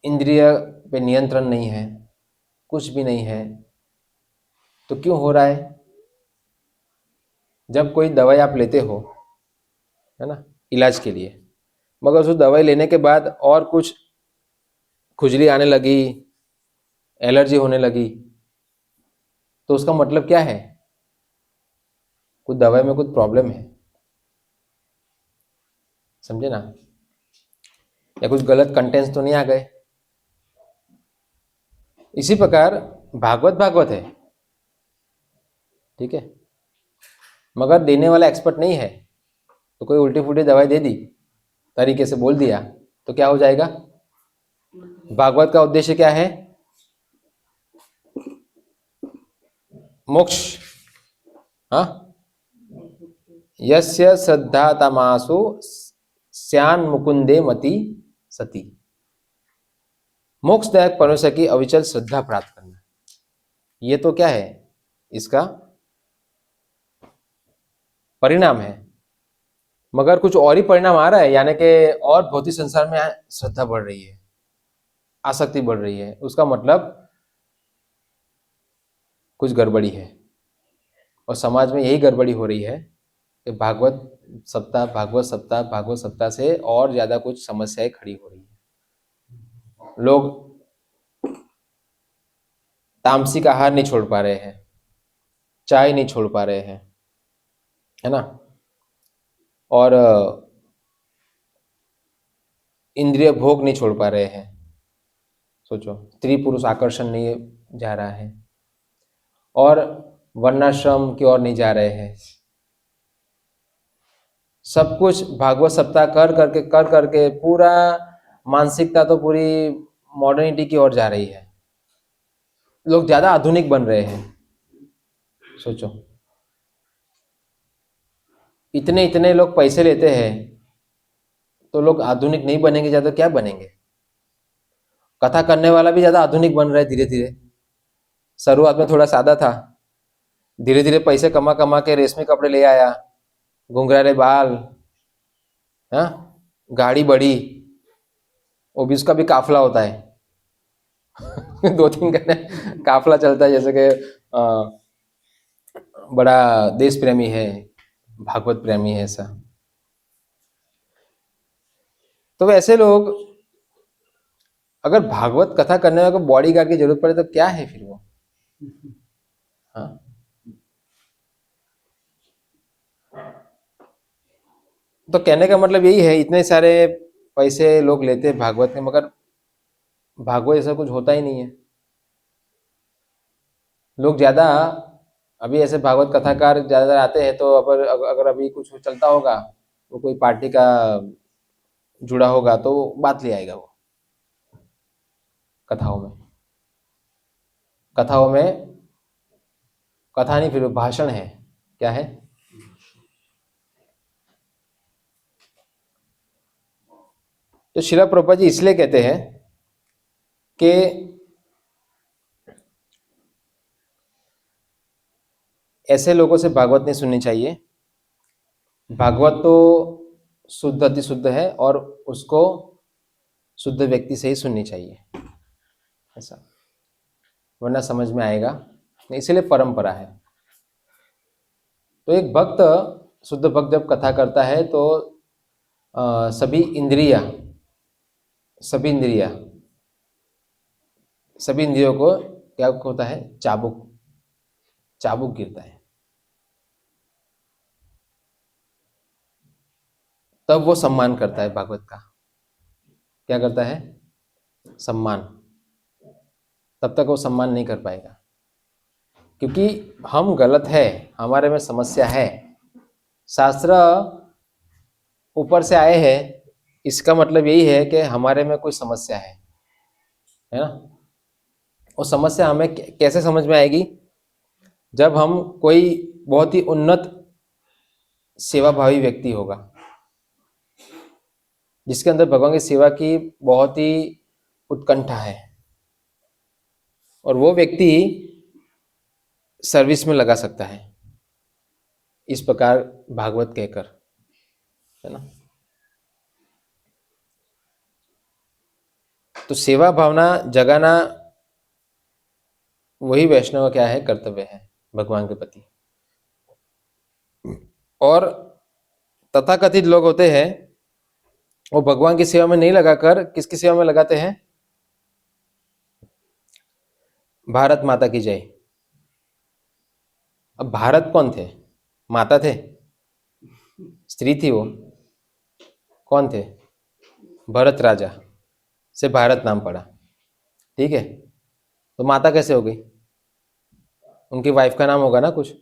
इंद्रिय पे नियंत्रण नहीं है, कुछ भी नहीं है। तो क्यों हो रहा है? जब कोई दवाई आप लेते हो, है ना, इलाज के लिए, मगर उस दवाई लेने के बाद और कुछ खुजली आने लगी, एलर्जी होने लगी, तो उसका मतलब क्या है? कुछ दवाई में कुछ प्रॉब्लम है, समझे ना, या कुछ गलत कंटेंट्स तो नहीं आ गए। इसी प्रकार भागवत भागवत है, ठीक है, मगर देने वाला एक्सपर्ट नहीं है, तो कोई उल्टी फुल्टी दवाई दे दी, तरीके से बोल दिया, तो क्या हो जाएगा? भागवत का उद्देश्य क्या है? मोक्ष। हाँ, यस्य श्रद्धा तमासु स्यान मुकुंदे मति सती, मोक्षदायक परमेश्वर की अविचल श्रद्धा प्राप्त करना, ये तो क्या है? इसका परिणाम है। मगर कुछ और ही परिणाम आ रहा है, यानी कि और भौतिक संसार में श्रद्धा बढ़ रही है, आसक्ति बढ़ रही है, उसका मतलब कुछ गड़बड़ी है। और समाज में यही गड़बड़ी हो रही है कि भागवत सप्ताह भागवत सप्ताह भागवत सप्ताह से और ज्यादा कुछ समस्याएं खड़ी हो रही है। लोग तामसिक आहार नहीं छोड़ पा रहे हैं, चाय नहीं छोड़ पा रहे हैं, है ना, और इंद्रिय भोग नहीं छोड़ पा रहे हैं। सोचो, स्त्री पुरुष आकर्षण नहीं जा रहा है, और वर्णाश्रम की ओर नहीं जा रहे हैं। सब कुछ भागवत सप्ताह कर करके पूरा मानसिकता तो पूरी मॉडर्निटी की ओर जा रही है। लोग ज्यादा आधुनिक बन रहे हैं। सोचो, इतने इतने लोग पैसे लेते हैं, तो लोग आधुनिक नहीं बनेंगे ज्यादा, क्या बनेंगे? कथा करने वाला भी ज्यादा आधुनिक बन रहा है धीरे धीरे। शुरुआत में थोड़ा सादा था, धीरे धीरे पैसे कमा कमा के रेशमी कपड़े ले आया, घुंघराले बाल, हाँ, गाड़ी बड़ी, वो भी उसका भी काफिला होता है। 2-3 का काफिला चलता है, जैसे कि बड़ा देश प्रेमी है, भागवत प्रेमी है, ऐसा। तो वैसे लोग, अगर भागवत कथा करने वाले को बॉडी गार्ड की जरूरत पड़े तो क्या है फिर वो? हाँ, तो कहने का मतलब यही है, इतने सारे पैसे लोग लेते हैं भागवत के, मगर भागवत ऐसा कुछ होता ही नहीं है। लोग ज्यादा, अभी ऐसे भागवत कथाकार ज्यादा आते हैं, तो अगर अभी कुछ चलता होगा, वो कोई पार्टी का जुड़ा होगा, तो बात ले आएगा वो कथाओं में। कथाओं में कथा नहीं, फिर वो भाषण है, क्या है? तो श्रील प्रभुपाद जी इसलिए कहते हैं कि ऐसे लोगों से भागवत नहीं सुननी चाहिए। भागवत तो शुद्ध अति शुद्ध है और उसको शुद्ध व्यक्ति से ही सुननी चाहिए, ऐसा, वरना समझ में आएगा नहीं, इसीलिए परंपरा है। तो एक भक्त, शुद्ध भक्त जब कथा करता है तो सभी इंद्रियों को क्या होता है? चाबुक गिरता है, तब वो सम्मान करता है भागवत का। क्या करता है? सम्मान। तब तक वो सम्मान नहीं कर पाएगा, क्योंकि हम गलत है, हमारे में समस्या है। शास्त्र ऊपर से आए हैं, इसका मतलब यही है कि हमारे में कोई समस्या है ना? वो समस्या हमें कैसे समझ में आएगी? जब हम कोई बहुत ही उन्नत सेवाभावी व्यक्ति होगा, जिसके अंदर भगवान की सेवा की बहुत ही उत्कंठा है, और वो व्यक्ति सर्विस में लगा सकता है इस प्रकार भागवत कहकर, है ना? तो सेवा भावना जगाना वही वैष्णव क्या है? कर्तव्य है भगवान के प्रति। और तथाकथित लोग होते हैं, वो भगवान की सेवा में नहीं लगाकर किसकी सेवा में लगाते हैं? भारत माता की जय। अब भारत कौन थे? माता थे? स्त्री थी वो? कौन थे? भरत राजा से भारत नाम पड़ा, ठीक है? तो माता कैसे हो गई? उनकी वाइफ का नाम होगा ना कुछ,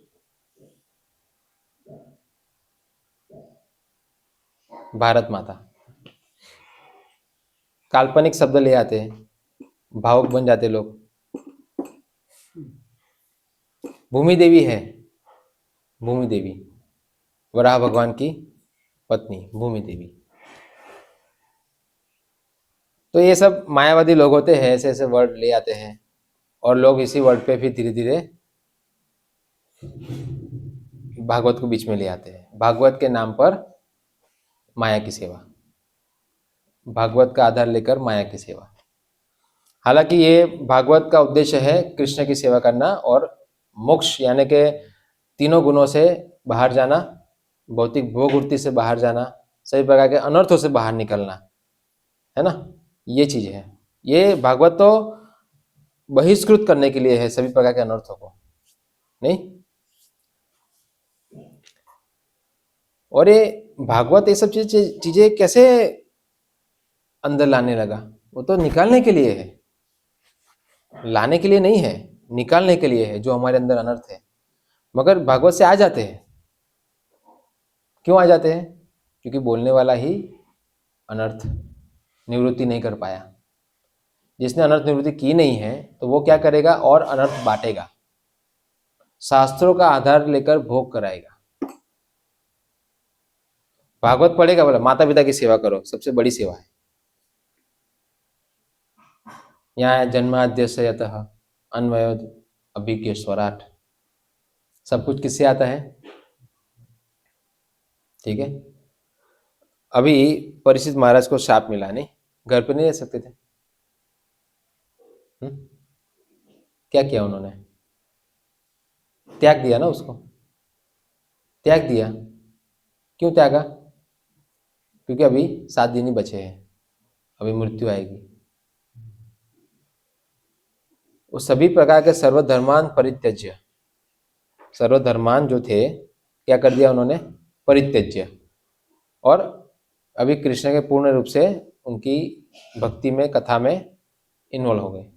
भारत माता। काल्पनिक शब्द ले आते हैं, भावुक बन जाते लोग। भूमि देवी है, भूमि देवी, वराह भगवान की पत्नी भूमि देवी। तो ये सब मायावादी लोग होते हैं, ऐसे ऐसे वर्ड ले आते हैं, और लोग इसी वर्ड पे फिर धीरे धीरे भागवत को बीच में ले आते हैं। भागवत के नाम पर माया की सेवा, भागवत का आधार लेकर माया की सेवा। हालांकि ये भागवत का उद्देश्य है कृष्ण की सेवा करना और मोक्ष, यानी कि तीनों गुणों से बाहर जाना, भौतिक भोग वृत्ति से बाहर जाना, सभी प्रकार के अनर्थों से बाहर निकलना, है ना? ये चीज है। ये भागवत तो बहिष्कृत करने के लिए है सभी प्रकार के अनर्थों को, नहीं? और ये भागवत ये सब चीजें कैसे अंदर लाने लगा? वो तो निकालने के लिए है, लाने के लिए नहीं है, निकालने के लिए है जो हमारे अंदर अनर्थ है। मगर भागवत से आ जाते हैं। क्यों आ जाते हैं? क्योंकि बोलने वाला ही अनर्थ निवृत्ति नहीं कर पाया। जिसने अनर्थ निवृत्ति की नहीं है तो वो क्या करेगा? और अनर्थ बांटेगा, शास्त्रों का आधार लेकर भोग कराएगा। भागवत पढ़ेगा, बोला माता पिता की सेवा करो, सबसे बड़ी सेवा है। यहाँ जन्माद्यस्य यतः अन्वयो अभिज्ञ स्वराट, सब कुछ किससे आता है? ठीक है। अभी परीक्षित महाराज को शाप मिला, नहीं? घर पे नहीं रह सकते थे। क्या किया उन्होंने? त्याग दिया ना उसको, त्याग दिया। क्यों त्यागा? क्योंकि अभी 7 दिन ही बचे हैं, अभी मृत्यु आएगी। वो सभी प्रकार के सर्वधर्मान परित्यज्य, सर्वधर्मान जो थे क्या कर दिया उन्होंने? परित्यज्य। और अभी कृष्ण के पूर्ण रूप से उनकी भक्ति में, कथा में इन्वॉल्व हो गए।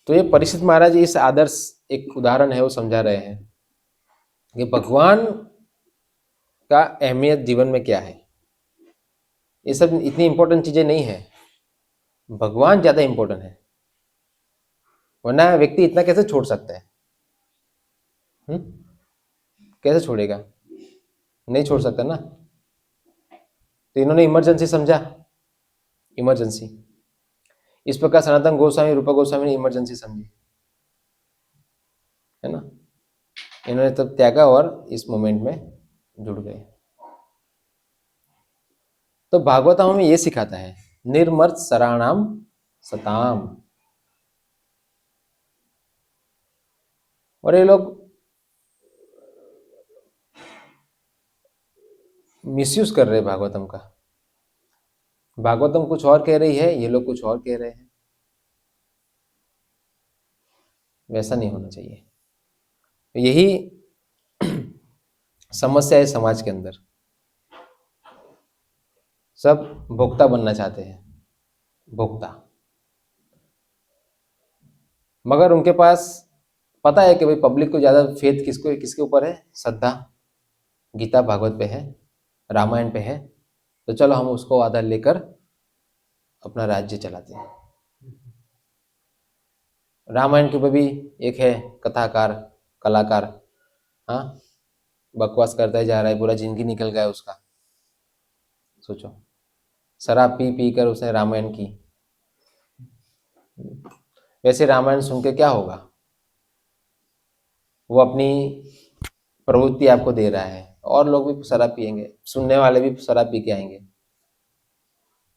तो ये परीक्षित महाराज इस आदर्श एक उदाहरण है, वो समझा रहे हैं कि भगवान का अहमियत जीवन में क्या है। ये सब इतनी इंपॉर्टेंट चीजें नहीं है, भगवान ज्यादा इंपॉर्टेंट है, वरना व्यक्ति इतना कैसे छोड़ सकता है? कैसे छोड़ेगा? नहीं छोड़ सकता ना। तो इन्होंने इमरजेंसी समझा, इमरजेंसी। इस प्रकार सनातन गोस्वामी, रूपा गोस्वामी ने इमरजेंसी समझी, है ना। इन्होंने तब त्यागा और इस मोमेंट में जुड़ गए। तो भागवतम हमें ये सिखाता है, निर्मर्त सराणाम सताम। और ये लोग मिसयूज कर रहे हैं भागवतम का। भागवतम कुछ और कह रही है, ये लोग कुछ और कह रहे हैं। वैसा नहीं होना चाहिए। यही समस्या है समाज के अंदर। सब भोक्ता बनना चाहते हैं, भोक्ता। मगर उनके पास पता है कि भाई पब्लिक को ज्यादा फेथ किसके ऊपर है? श्रद्धा गीता भागवत पे है, रामायण पे है। तो चलो हम उसको आधार लेकर अपना राज्य चलाते हैं। रामायण के ऊपर भी एक है कथाकार, कलाकार, हाँ, बकवास करता ही जा रहा है, पूरा जिंदगी निकल गया उसका। सोचो, शराब पी पी कर उसने रामायण की। वैसे रामायण सुन के क्या होगा? वो अपनी प्रवृत्ति आपको दे रहा है, और लोग भी शराब पिएंगे, सुनने वाले भी शराब पी के आएंगे।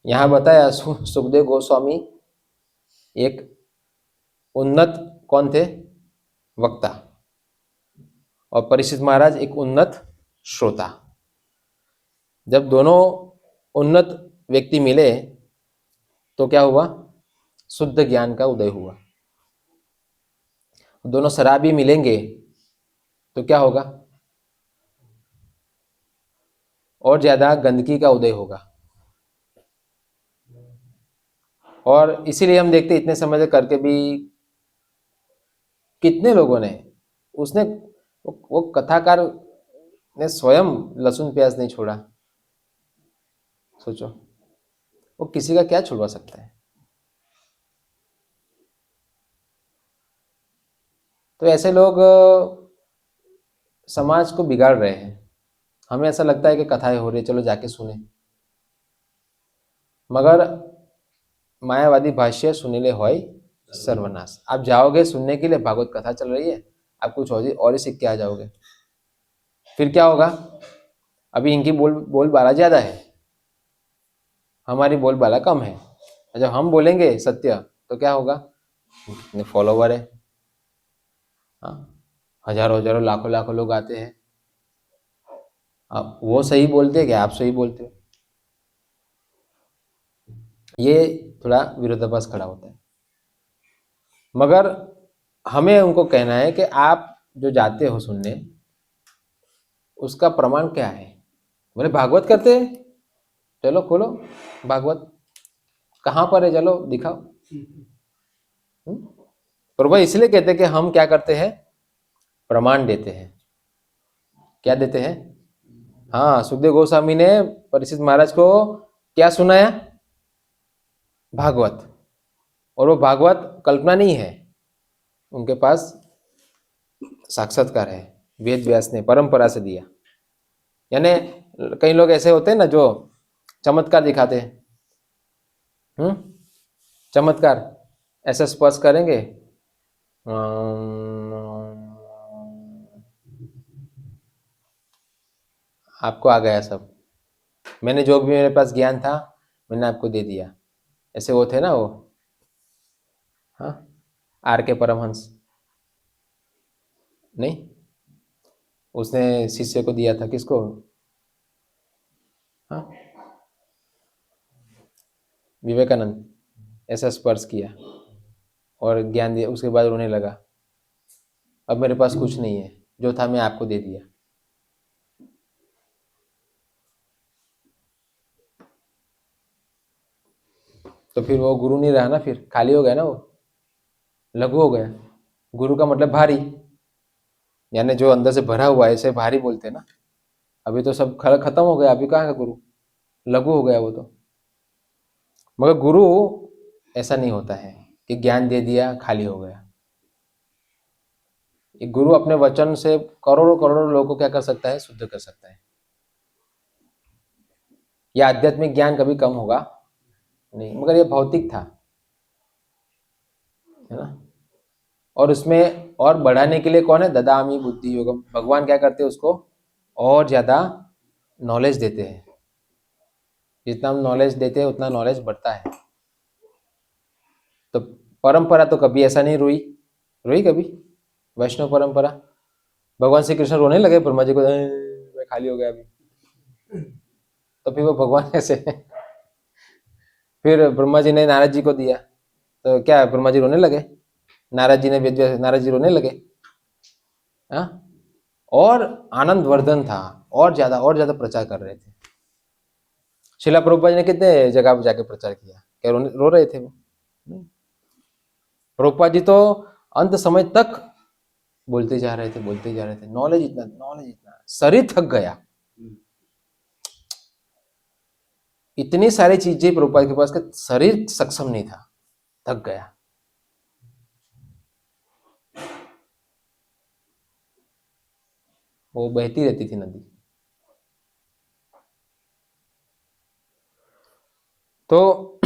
यहाँ बताया सुखदेव गोस्वामी एक उन्नत कौन थे? वक्ता। और परीक्षित महाराज एक उन्नत श्रोता। जब दोनों उन्नत व्यक्ति मिले तो क्या हुआ? शुद्ध ज्ञान का उदय हुआ। दोनों शराबी मिलेंगे तो क्या होगा? और ज्यादा गंदगी का उदय होगा। और इसीलिए हम देखते इतने समय से करके भी कितने लोगों ने, उसने वो कथाकार ने स्वयं लहसुन प्याज नहीं छोड़ा। सोचो, वो किसी का क्या छुड़वा सकता है? तो ऐसे लोग समाज को बिगाड़ रहे हैं। हमें ऐसा लगता है कि कथाएं हो रही है, चलो जाके सुने। मगर मायावादी भाष्य सुनिले होय सर्वनाश। आप जाओगे सुनने के लिए, भागवत कथा चल रही है, आप कुछ और ही सीख के आ जाओगे। फिर क्या होगा? अभी इनकी बोलबाला ज्यादा है, हमारी बोलबाला कम है। जब हम बोलेंगे सत्य तो क्या होगा? इतने फॉलोवर है, हाँ, हजारों हजारों लाखों लाखों लोग आते हैं। अब वो सही बोलते हैं कि आप सही बोलते हो? ये थोड़ा विरोधाभास खड़ा होता है। मगर हमें उनको कहना है कि आप जो जाते हो सुनने, उसका प्रमाण क्या है? बोले भागवत करते हैं, चलो खोलो भागवत, कहाँ पर है, चलो दिखाओ। प्रभु इसलिए कहते हैं कि हम क्या करते हैं? प्रमाण देते हैं। क्या देते हैं? हाँ, सुखदेव गोस्वामी ने परीक्षित महाराज को क्या सुनाया? भागवत। और वो भागवत कल्पना नहीं है, उनके पास साक्षात्कार है, वेद व्यास ने परंपरा से दिया। यानी कई लोग ऐसे होते हैं ना जो चमत्कार दिखाते हैं। चमत्कार ऐसे स्पर्श करेंगे, आपको आ गया सब, मैंने जो भी मेरे पास ज्ञान था मैंने आपको दे दिया। ऐसे वो थे ना वो, हाँ, आर के परमहंस, नहीं, उसने शिष्य को दिया था, किसको? हाँ, विवेकानंद। ऐसा स्पर्श किया और ज्ञान दिया, उसके बाद रोने लगा, अब मेरे पास कुछ नहीं है, जो था मैं आपको दे दिया। तो फिर वो गुरु नहीं रहा ना, फिर खाली हो गया ना, वो लघु हो गया। गुरु का मतलब भारी, यानी जो अंदर से भरा हुआ है, इसे भारी बोलते हैं ना। अभी तो सब खत्म हो गया, अभी कहाँ का गुरु? लघु हो गया वो तो। मगर गुरु ऐसा नहीं होता है कि ज्ञान दे दिया खाली हो गया। एक गुरु अपने वचन से करोड़ों करोड़ों लोगों को क्या कर सकता है, शुद्ध कर सकता है। यह आध्यात्मिक ज्ञान कभी कम होगा नहीं, मगर यह भौतिक था, है ना। और उसमें और बढ़ाने के लिए कौन है, ददामी बुद्धि योगम, भगवान क्या करते हैं, उसको और ज्यादा नॉलेज देते हैं। जितना हम नॉलेज देते हैं उतना नॉलेज बढ़ता है। तो परंपरा तो कभी ऐसा नहीं रोई, रोई कभी वैष्णव परंपरा? भगवान श्री कृष्ण रोने लगे ब्रह्मा जी को, मैं खाली हो गया अभी, तो फिर वो भगवान ऐसे फिर ब्रह्मा जी ने नारद जी को दिया, तो क्या ब्रह्मा जी रोने लगे? नारद जी ने वेद नारद जी रोने लगे? हाँ, और आनंद वर्धन था, और ज्यादा प्रचार कर रहे थे। शिला प्रभुपाद जी ने कितने जगह पे जाके प्रचार किया, क्या रो रहे थे वो? नहीं। प्रभुपाद जी तो अंत समय तक बोलते जा रहे थे, बोलते जा रहे थे, नॉलेज इतना, शरीर थक गया। इतनी सारी चीजें प्रभुपाद के पास, का शरीर सक्षम नहीं था, थक गया। वो बहती रहती थी नदी। तो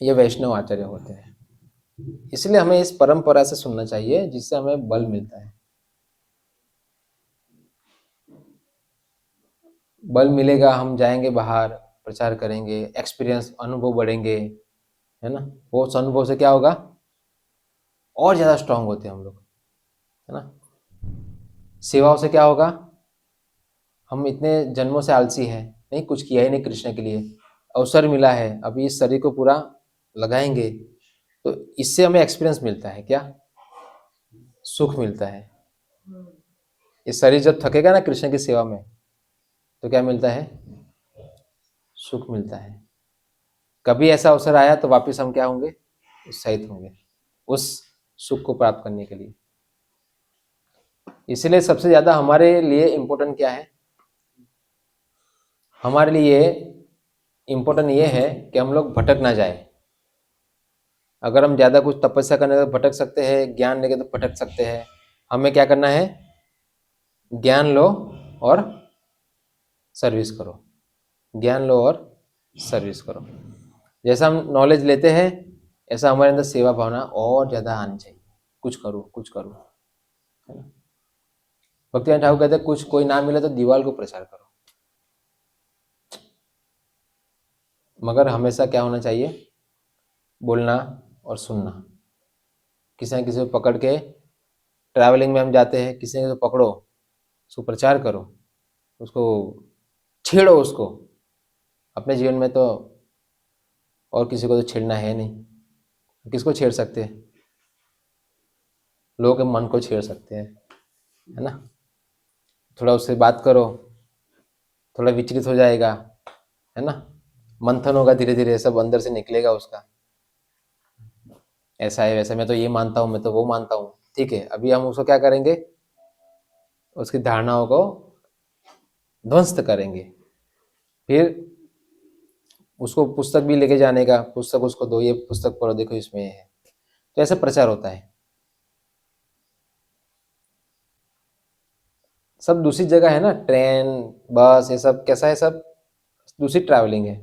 ये वैष्णव आचार्य होते हैं। इसलिए हमें इस परंपरा से सुनना चाहिए, जिससे हमें बल मिलता है। बल मिलेगा, हम जाएंगे बाहर, प्रचार करेंगे, एक्सपीरियंस अनुभव बढ़ेंगे, है ना। वो उस अनुभव से क्या होगा, और ज्यादा स्ट्रांग होते हैं हम लोग, है ना। सेवाओं से क्या होगा, हम इतने जन्मों से आलसी हैं, नहीं कुछ किया ही नहीं कृष्ण के लिए, अवसर मिला है, अभी इस शरीर को पूरा लगाएंगे, तो इससे हमें एक्सपीरियंस मिलता है, क्या सुख मिलता है। ये शरीर जब थकेगा ना कृष्ण की सेवा में, तो क्या मिलता है, सुख मिलता है। कभी ऐसा अवसर आया तो वापस हम क्या होंगे, उत्साहित होंगे उस सुख को प्राप्त करने के लिए। इसलिए सबसे ज्यादा हमारे लिए इम्पोर्टेंट क्या है, हमारे लिए इम्पोर्टेंट ये है कि हम लोग भटक ना जाए। अगर हम ज्यादा कुछ तपस्या करने तो भटक सकते हैं, ज्ञान लेके तो भटक सकते हैं। हमें क्या करना है, ज्ञान लो और सर्विस करो, ज्ञान लो और सर्विस करो। जैसा हम नॉलेज लेते हैं, ऐसा हमारे अंदर सेवा भावना और ज्यादा आनी चाहिए, कुछ करो कुछ करो, है ना। भक्तिनाथ ठाकुर कहते हैं, कुछ कोई ना मिले तो दीवार को प्रचार करो। मगर हमेशा क्या होना चाहिए, बोलना और सुनना। किसी न किसी को पकड़ के, ट्रैवलिंग में हम जाते हैं, किसी ने तो पकड़ो, उसको प्रचार करो, उसको छेड़ो उसको। अपने जीवन में तो और किसी को तो छेड़ना है नहीं, किसको छेड़ सकते हैं, लोगों के मन को छेड़ सकते हैं, है ना। थोड़ा उससे बात करो, थोड़ा विचलित हो जाएगा, है ना, मंथन होगा, धीरे धीरे सब अंदर से निकलेगा उसका, ऐसा है वैसा, मैं तो ये मानता हूँ, मैं तो वो मानता हूँ। ठीक है, अभी हम उसको क्या करेंगे, उसकी धारणाओं को ध्वस्त करेंगे। फिर उसको पुस्तक भी लेके जाने का, पुस्तक उसको दो, ये पुस्तक पढ़ो, देखो इसमें ये है, तो ऐसा प्रचार होता है। सब दूसरी जगह है ना, ट्रेन बस ये सब कैसा है, सब दूसरी ट्रैवलिंग है।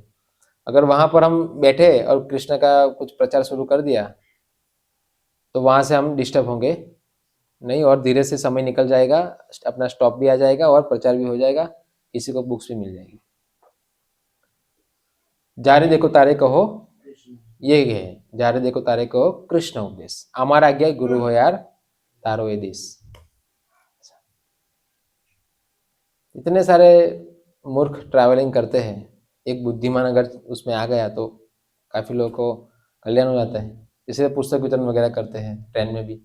अगर वहां पर हम बैठे और कृष्ण का कुछ प्रचार शुरू कर दिया, तो वहां से हम डिस्टर्ब होंगे नहीं, और धीरे से समय निकल जाएगा, अपना स्टॉप भी आ जाएगा और प्रचार भी हो जाएगा, किसी को बुक्स भी मिल जाएगी। जा रे देखो तारे कहो, ये है, जा रे देखो तारे कहो कृष्ण उपदेश, हमारा आज्ञा गुरु हो यार तारो ये देश। इतने सारे मूर्ख ट्रैवलिंग करते हैं, एक बुद्धिमान अगर उसमें आ गया तो काफी लोगों को कल्याण हो जाता है। इसलिए पुस्तक वितरण वगैरह करते हैं ट्रेन में भी।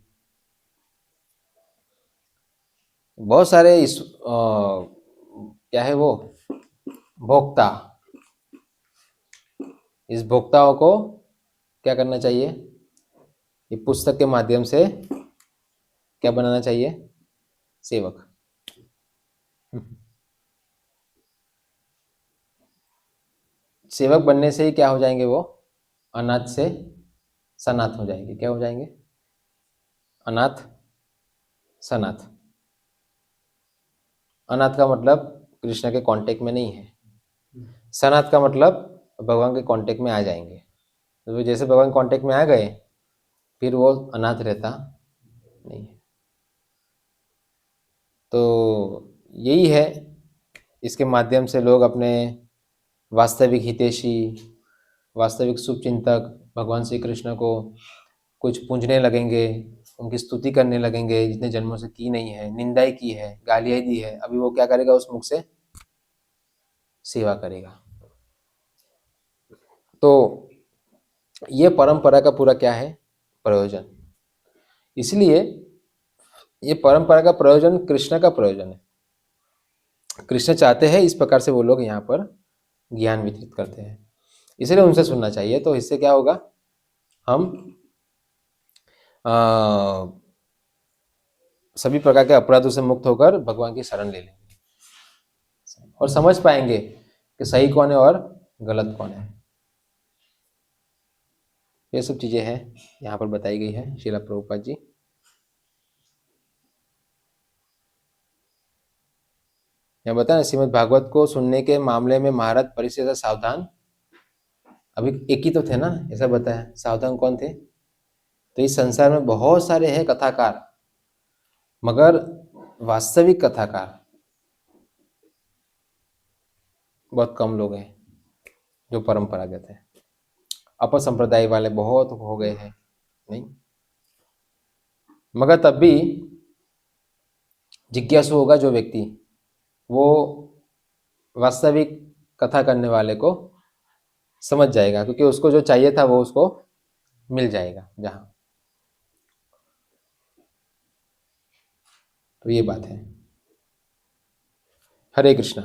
बहुत सारे क्या है वो, भोक्ता, इस भोक्ताओं को क्या करना चाहिए, ये पुस्तक के माध्यम से क्या बनाना चाहिए, सेवक। सेवक बनने से ही क्या हो जाएंगे वो, अनाथ से सनाथ हो जाएंगे। क्या हो जाएंगे, अनाथ सनाथ। अनाथ का मतलब कृष्ण के कांटेक्ट में नहीं है। सनाथ का मतलब भगवान के कांटेक्ट में आ जाएंगे। तो जैसे भगवान कांटेक्ट में आ गए फिर वो अनाथ रहता नहीं है। तो यही है, इसके माध्यम से लोग अपने वास्तविक हितैषी, वास्तविक शुभचिंतक भगवान श्री कृष्ण को कुछ पूजने लगेंगे, उनकी स्तुति करने लगेंगे जितने जन्मों से की नहीं है, निंदाई की है, गालियाँ दी है, अभी वो क्या करेगा, उस मुख से सेवा करेगा। तो ये परंपरा का पूरा क्या है, प्रयोजन। इसलिए ये परंपरा का प्रयोजन कृष्ण का प्रयोजन है। कृष्ण चाहते हैं इस प्रकार से वो लोग यहाँ पर ज्ञान वितरित करते हैं, इसलिए उनसे सुनना चाहिए। तो इससे क्या होगा, हम सभी प्रकार के अपराधों से मुक्त होकर भगवान की शरण ले लेंगे और समझ पाएंगे कि सही कौन है और गलत कौन है। ये सब चीजें हैं यहाँ पर बताई गई है श्रील प्रभुपाद जी। यहाँ बताया श्रीमद् भागवत को सुनने के मामले में महाराज परीक्षित से सावधान। अभी एक ही तो थे ना, ऐसा बताया, सावधान कौन थे। तो इस संसार में बहुत सारे हैं कथाकार, मगर वास्तविक कथाकार बहुत कम लोग हैं जो परंपरागत है। अपर संप्रदाय वाले बहुत हो गए हैं, नहीं। मगर तब भी जिज्ञासु होगा जो व्यक्ति, वो वास्तविक कथा करने वाले को समझ जाएगा, क्योंकि उसको जो चाहिए था वो उसको मिल जाएगा जहाँ। तो ये बात है। हरे कृष्णा।